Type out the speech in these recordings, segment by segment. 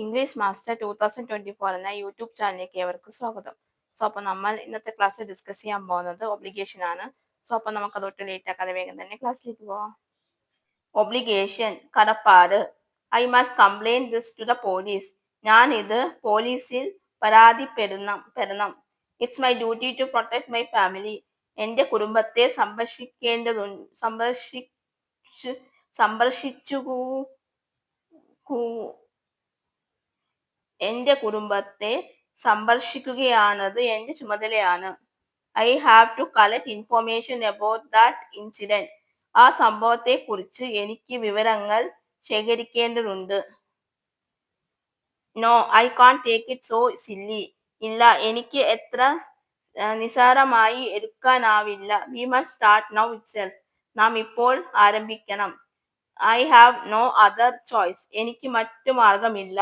English master 2024 എന്ന YouTube ചാനലിലേക്ക് ഏവർക്കും സ്വാഗതം. അപ്പോൾ നമ്മൾ ഇന്നത്തെ ക്ലാസ്സിൽ ഡിസ്കസ് ചെയ്യാൻ പോകുന്നത് ഒബ്ലിഗേഷൻ ആണ്. അപ്പോൾ നമുക്ക് അതൊട്ട് ലേറ്റ് ആക്കാതെ വേഗം തന്നെ ക്ലാസ്സിലേക്ക് പോവാം. ഒബ്ലിഗേഷൻ, കടപ്പാട്. I must complain this to the police. ഞാൻ ഇത് പോലീസിൽ പരാതിപ്പെടണം. It's my duty to protect my family. എന്റെ കുടുംബത്തെ സംരക്ഷിക്കുകയാണത് എന്റെ ചുമതലയാണ്. I have to collect information about that incident. ആ സംഭവത്തെ കുറിച്ച് എനിക്ക് വിവരങ്ങൾ ശേഖരിക്കേണ്ടതുണ്ട്. No, I can't take it so silly. ഇല്ല, എനിക്ക് എത്ര നിസാരമായി എടുക്കാനാവില്ല. We must start now itself. നാം ഇപ്പോൾ ആരംഭിക്കണം. I have no other choice. എനിക്ക് മറ്റു മാർഗമില്ല.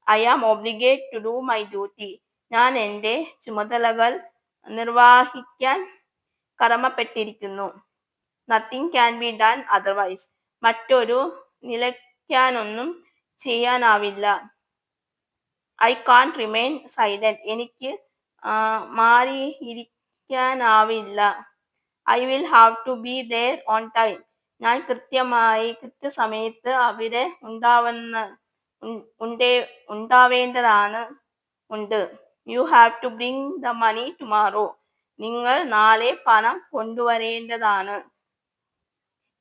I am obligate to do my duty. ഞാൻ എൻ്റെ ചുമതലകൾ നിർവഹിക്കാൻ കടമപ്പെട്ടിരിക്കുന്നു. Nothing can be done otherwise. മറ്റൊരു നിലയ്ക്കാനൊന്നും ചെയ്യാനാവില്ല. I can't remain silent. എനിക്ക് മാറിയിരിക്കാനാവില്ല. I will have to be there on time. ഞാൻ കൃത്യസമയത്ത് അവിടെ ഉണ്ടാവേണ്ടതാണ്. You have to bring the money tomorrow. നിങ്ങൾ നാളെ പണം കൊണ്ടുവരേണ്ടതാണ്.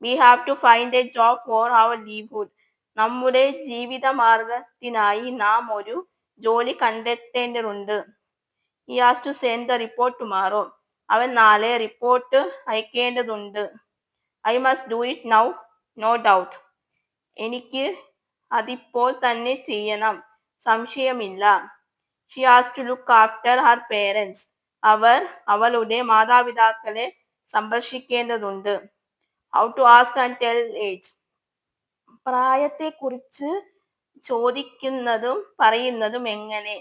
We have to find a job for our livelihood. നമ്മുടെ ജീവിതമാർഗത്തിനായി നാം ഒരു ജോലി കണ്ടെത്തേണ്ടതുണ്ട്. He has to send the report tomorrow. അവൻ നാളെ റിപ്പോർട്ട് അയക്കേണ്ടതുണ്ട്. I must do it now, no doubt. എനിക്ക് അതിപ്പോൾ തന്നെ ചെയ്യണം, സംശയമില്ല. She has to look after her parents. അവളുടെ മാതാപിതാക്കളെ സംരക്ഷിക്കേണ്ടതുണ്ട്. How to ask and tell age. പ്രായത്തെക്കുറിച്ച് ചോദിക്കുന്നതും പറയുന്നതും എങ്ങനെ.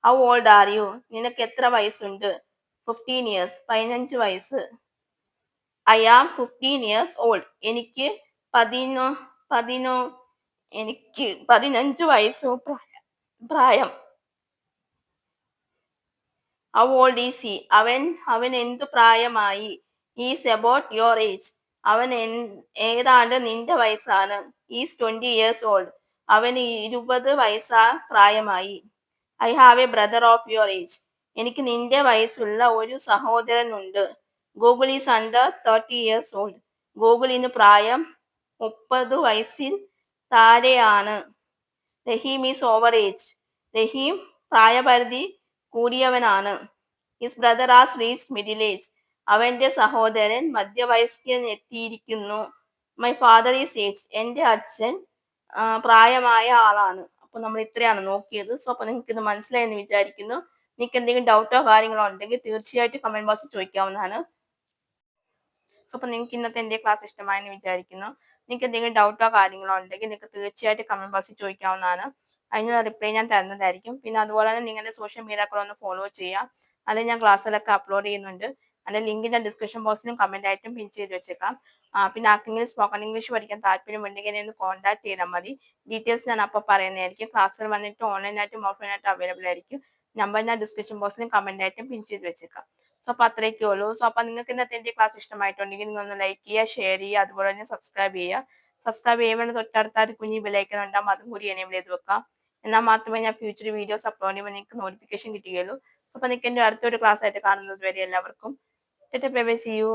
How old are you. നിനക്ക് എത്ര വയസ്സുണ്ട്. 15 years. 15 വയസ്സ്. I am 15 years old. എനിക്ക് 15 വയസ്സ് പ്രായം. How old is he. അവൻ എന്തു പ്രായമായി. Is about your age. അവൻ ഏതാണ്ട് നിന്റെ വയസ്സാണ്. Is 20 years old. അവന് 20 പ്രായമായി. I have a brother of your age. എനിക്ക് നിന്റെ വയസ്സുള്ള ഒരു സഹോദരനുണ്ട്. Google is under 30 years old. ഗൂഗിളിന് പ്രായം 30 വയസ്സിൽ താഴെയാണ്. Rahim is over age. Rahim പ്രായപരിധി കൂടിയവനാണ്. His brother has reached middle age. അവന്റെ സഹോദരൻ മധ്യവയസ്കനെത്തിയിരിക്കുന്നു. My father is age. എന്റെ അച്ഛൻ പ്രായമായ ആളാണ്. അപ്പൊ നമ്മൾ ഇത്രയാണ് നോക്കിയത്. അപ്പൊ നിങ്ങൾക്ക് ഇത് മനസ്സിലായെന്ന് വിചാരിക്കുന്നു. നിങ്ങൾക്ക് എന്തെങ്കിലും ഡൗട്ടോ കാര്യങ്ങളോ ഉണ്ടെങ്കിൽ തീർച്ചയായിട്ടും കമന്റ് ബോക്സിൽ ചോദിക്കാവുന്നതാണ്. അപ്പൊ നിങ്ങൾക്ക് ഇന്നത്തെ എന്റെ ക്ലാസ് ഇഷ്ടമായെന്ന് വിചാരിക്കുന്നു. നിങ്ങൾക്ക് എന്തെങ്കിലും ഡൗട്ടോ കാര്യങ്ങളോ ഉണ്ടെങ്കിൽ നിങ്ങൾക്ക് തീർച്ചയായിട്ടും കമന്റ് ബോക്സിൽ ചോദിക്കാവുന്നതാണ്. അതിന് റിപ്ലൈ ഞാൻ തരുന്നതായിരിക്കും. പിന്നെ അതുപോലെ തന്നെ നിങ്ങളുടെ സോഷ്യൽ മീഡിയകളൊന്ന് ഫോളോ ചെയ്യാം. അത് ഞാൻ ക്ലാസ്സിലൊക്കെ അപ്ലോഡ് ചെയ്യുന്നുണ്ട്. അതിന്റെ ലിങ്ക് ഞാൻ ഡിസ്ക്രിപ്ഷൻ ബോക്സിലും കമന്റ് ആയിട്ടും പിൻ ചെയ്ത് വെച്ചേക്കാം. പിന്നെ ആർക്കെങ്കിലും സ്പോക്കൺ ഇംഗ്ലീഷ് പഠിക്കാൻ താല്പര്യമുണ്ടെങ്കിൽ എന്നെ ഒന്ന് കോൺടാക്ട് ചെയ്താൽ മതി. ഡീറ്റെയിൽസ് ഞാൻ അപ്പോൾ പറയുന്നതായിരിക്കും. ക്ലാസ്സിൽ വന്നിട്ട് ഓൺലൈനായിട്ടും ഓഫ്ലൈനായിട്ടും അവൈലബിൾ ആയിരിക്കും. നമ്പർ ഞാൻ ഡിസ്ക്രിപ്ഷൻ ബോക്സിലും കമന്റ് ആയിട്ടും പിൻ ചെയ്ത് വെച്ചേക്കാം. അപ്പൊ അത്രയൊക്കെ ഉള്ളൂ. അപ്പൊ നിങ്ങൾക്ക് ഇന്നത്തെ എന്റെ ക്ലാസ് ഇഷ്ടമായിട്ടുണ്ടെങ്കിൽ നിങ്ങൾ ഒന്ന് ലൈക്ക് ചെയ്യുക, ഷെയർ ചെയ്യുക, അതുപോലെ തന്നെ സബ്സ്ക്രൈബ് ചെയ്യുക. സബ്സ്ക്രൈബ് ചെയ്യുമ്പോൾ തൊട്ടടുത്തായിട്ട് കുഞ്ഞി ബെല്ലൈക്കൺ ഉണ്ടാകും, അതും കൂടി എനേബിൾ ചെയ്ത് വെക്കാം. എന്നാൽ മാത്രമേ ഞാൻ ഫ്യൂച്ചർ വീഡിയോസ് അപ്ലോഡ് ചെയ്യുമ്പോൾ നിങ്ങൾക്ക് നോട്ടിഫിക്കേഷൻ കിട്ടുകയുള്ളൂ. അപ്പൊ നിങ്ങൾക്ക് എന്റെ അടുത്തൊരു ക്ലാസ് ആയിട്ട് കാണുന്നത് വരെ എല്ലാവർക്കും see you.